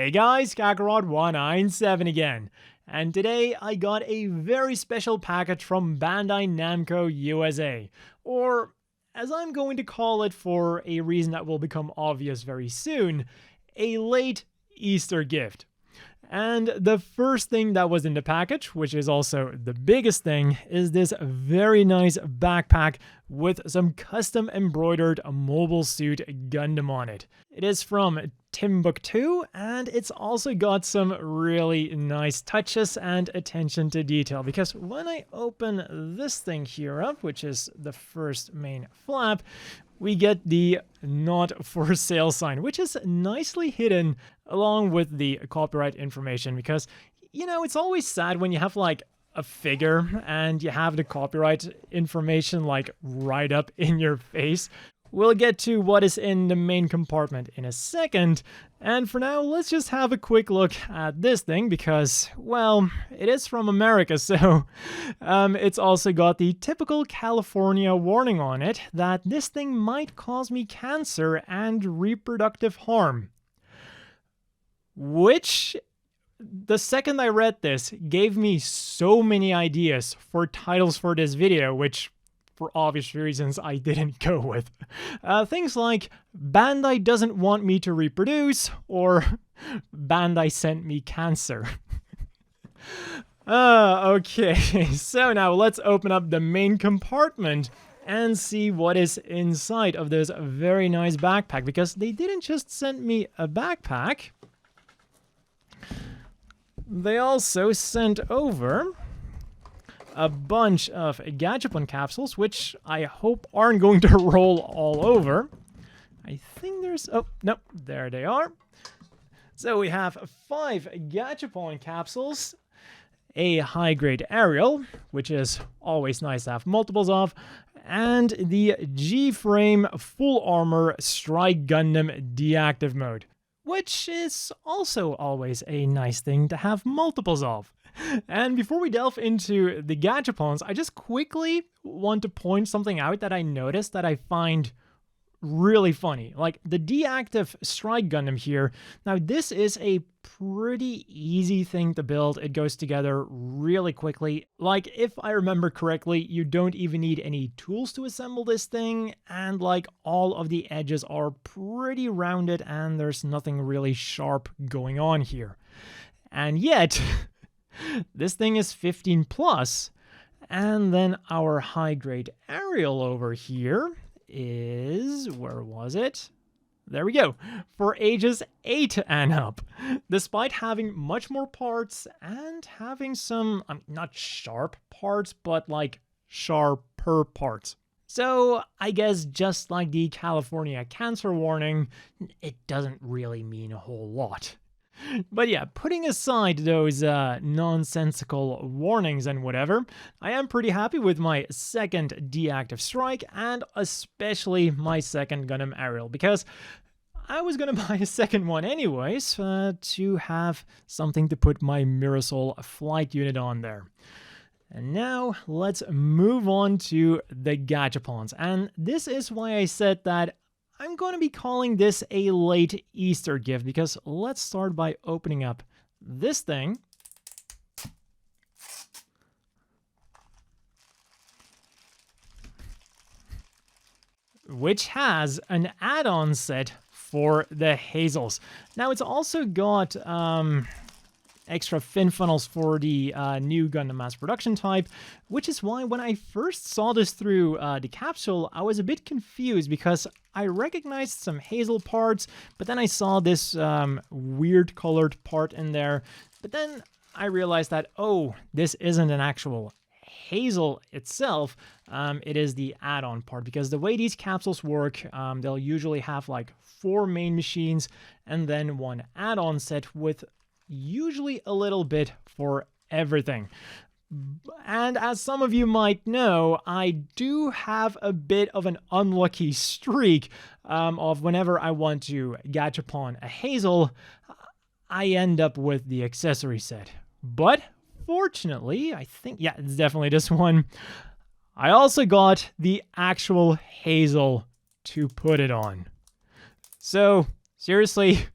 Hey guys, Kakarot197 again, and today I got a very special package from Bandai Namco USA, or as I'm going to call it for a reason that will become obvious very soon, a late Easter gift. And the first thing that was in the package, which is also the biggest thing, is this very nice backpack with some custom embroidered mobile suit Gundam on it. It is from Timbuktu, and it's also got some really nice touches and attention to detail, because when I open this thing here up, which is the first main flap, we get the not for sale sign, which is nicely hidden along with the copyright information, because, you know, it's always sad when you have like a figure and you have the copyright information like right up in your face. We'll get to what is in the main compartment in a second, and for now, let's just have a quick look at this thing because, well, it is from America, so it's also got the typical California warning on it that this thing might cause me cancer and reproductive harm. Which, the second I read this, gave me so many ideas for titles for this video, which for obvious reasons I didn't go with. Things like Bandai doesn't want me to reproduce, or Bandai sent me cancer. Okay, so now let's open up the main compartment and see what is inside of this very nice backpack, because they didn't just send me a backpack, they also sent over a bunch of Gachapon capsules, which I hope aren't going to roll all over. I think there's... oh, nope, there they are. So we have 5 Gachapon capsules, a high-grade aerial, which is always nice to have multiples of, and the G-Frame Full Armor Strike Gundam Deactive Mode, which is also always a nice thing to have multiples of. And before we delve into the Gachapons, I just quickly want to point something out that I noticed that I find really funny. Like the Deactive Strike Gundam here. Now this is a pretty easy thing to build. It goes together really quickly. Like if I remember correctly, you don't even need any tools to assemble this thing, and like all of the edges are pretty rounded and there's nothing really sharp going on here. And yet this thing is 15 plus, and then our high-grade aerial over here is, where was it? There we go, for ages 8 and up, despite having much more parts and having some, not sharp parts, but like sharper parts. So I guess just like the California cancer warning, it doesn't really mean a whole lot. But yeah, putting aside those nonsensical warnings and whatever, I am pretty happy with my second Deactive Strike, and especially my second Gundam Aerial, because I was gonna buy a second one anyways, to have something to put my Mirasol flight unit on there. And now let's move on to the Gachapons, and this is why I said that I'm going to be calling this a late Easter gift, because let's start by opening up this thing. Which has an add-on set for the Hazels. Now it's also got extra fin funnels for the new Gundam mass production type, which is why when I first saw this through the capsule, I was a bit confused because I recognized some Hazel parts, but then I saw this weird colored part in there. But then I realized that, oh, this isn't an actual Hazel itself, it is the add-on part, because the way these capsules work, they'll usually have like 4 main machines and then 1 add-on set with usually a little bit for everything. And as some of you might know, I do have a bit of an unlucky streak of whenever I want to Gachapon a Hazel, I end up with the accessory set. But fortunately, I think, yeah, it's definitely this one, I also got the actual Hazel to put it on. So seriously,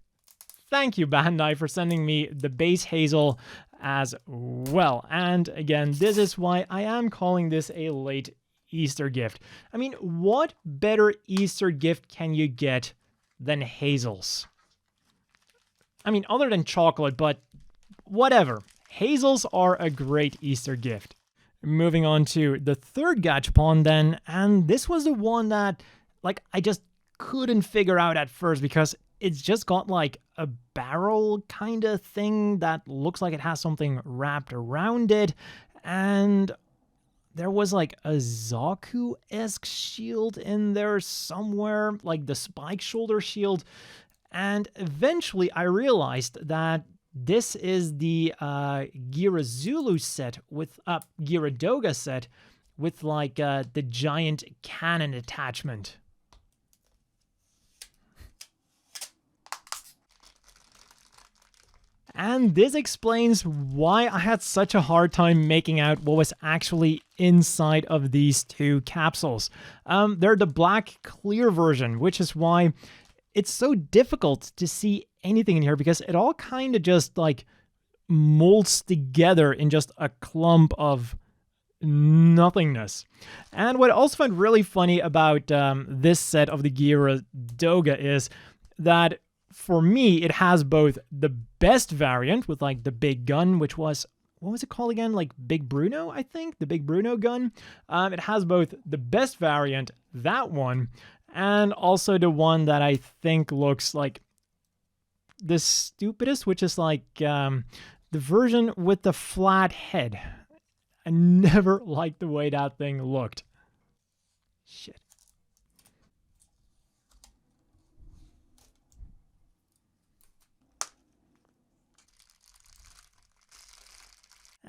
thank you, Bandai, for sending me the base Hazel as well. And again, this is why I am calling this a late Easter gift. I mean, what better Easter gift can you get than Hazels? I mean, other than chocolate, but whatever. Hazels are a great Easter gift. Moving on to the third gachapon then, and this was the one that, like, I just couldn't figure out at first because it's just got like a barrel kind of thing that looks like it has something wrapped around it, and there was like a Zaku-esque shield in there somewhere, like the spike shoulder shield, and eventually I realized that this is the Girazulu set with Giradoga set with like the giant cannon attachment. And this explains why I had such a hard time making out what was actually inside of these two capsules. They're the black clear version, which is why it's so difficult to see anything in here because it all kind of just like molds together in just a clump of nothingness. And what I also find really funny about this set of the Giradoga is that for me, it has both the best variant with like the big gun, which was, what was it called again? Like Big Bruno, I think? The Big Bruno gun. It has both the best variant, that one, and also the one that I think looks like the stupidest, which is like the version with the flat head. I never liked the way that thing looked. Shit.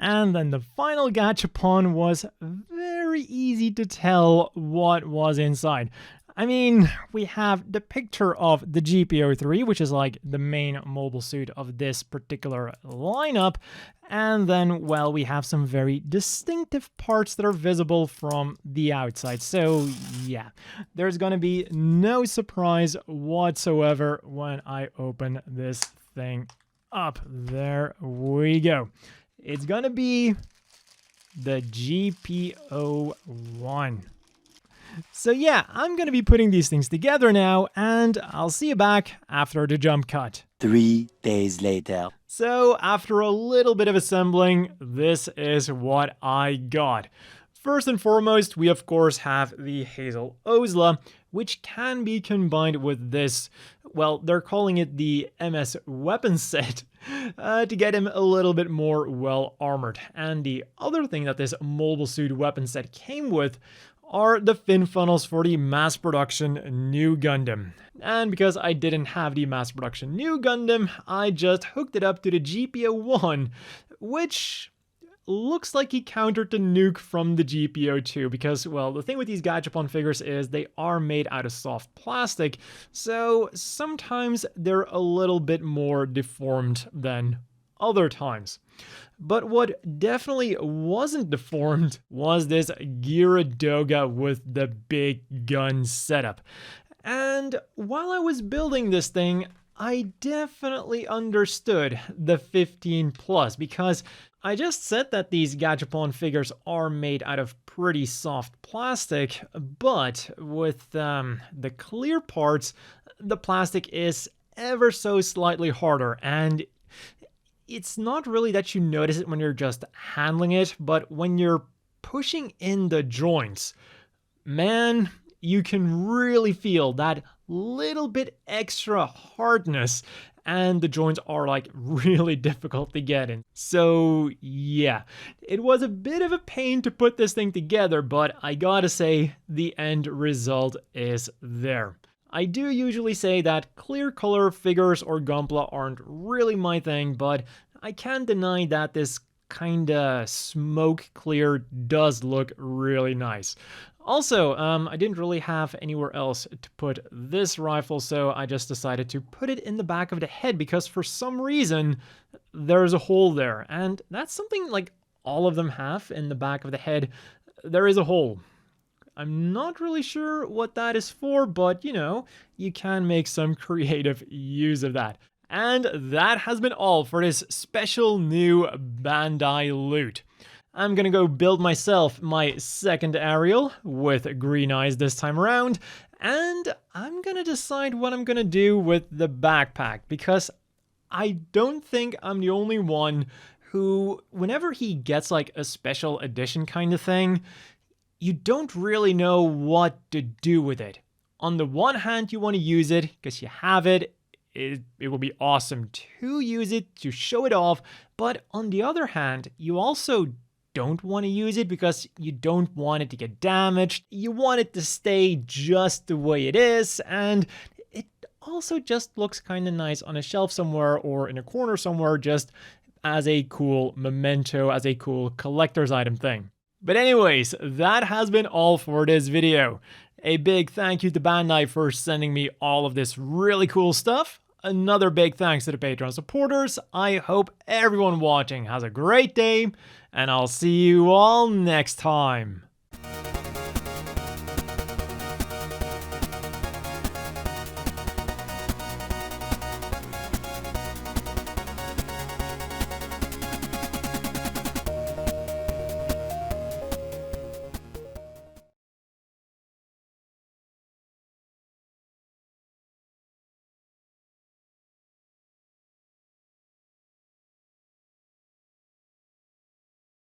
And then the final gachapon was very easy to tell what was inside. I mean, we have the picture of the GPO3, which is like the main mobile suit of this particular lineup. And then, well, we have some very distinctive parts that are visible from the outside. So yeah, there's gonna be no surprise whatsoever when I open this thing up. There we go. It's gonna be the GPO1. So yeah, I'm gonna be putting these things together now, and I'll see you back after the jump cut. 3 days later. So after a little bit of assembling, this is what I got. First and foremost, we of course have the Hazel Ozla, which can be combined with this, well, they're calling it the MS weapon set, to get him a little bit more well armored. And the other thing that this mobile suit weapon set came with are the fin funnels for the mass production new Gundam. And because I didn't have the mass production new Gundam, I just hooked it up to the GPO1, which looks like he countered the nuke from the GPO2 because, well, the thing with these gachapon figures is they are made out of soft plastic, so sometimes they're a little bit more deformed than other times. But what definitely wasn't deformed was this Giradoga with the big gun setup. And while I was building this thing, I definitely understood the 15 plus because I just said that these gachapon figures are made out of pretty soft plastic, but with the clear parts, the plastic is ever so slightly harder, and it's not really that you notice it when you're just handling it, but when you're pushing in the joints, man, you can really feel that little bit extra hardness, and the joints are like really difficult to get in. So yeah, it was a bit of a pain to put this thing together, but I gotta say the end result is there. I do usually say that clear color figures or Gunpla aren't really my thing, but I can't deny that this kinda smoke clear does look really nice. Also, I didn't really have anywhere else to put this rifle, so I just decided to put it in the back of the head because for some reason there's a hole there, and that's something like all of them have in the back of the head. There is a hole. I'm not really sure what that is for, but you know, you can make some creative use of that. And that has been all for this special new Bandai loot. I'm gonna go build myself my second aerial with green eyes this time around, and I'm gonna decide what I'm gonna do with the backpack, because I don't think I'm the only one who, whenever he gets like a special edition kind of thing, you don't really know what to do with it. On the one hand, you want to use it because you have it. It will be awesome to use it, to show it off. But on the other hand, you also don't want to use it because you don't want it to get damaged. You want it to stay just the way it is, and it also just looks kind of nice on a shelf somewhere or in a corner somewhere, just as a cool memento, as a cool collector's item thing. But anyways, that has been all for this video. A big thank you to Bandai for sending me all of this really cool stuff. Another big thanks to the Patreon supporters. I hope everyone watching has a great day, and I'll see you all next time.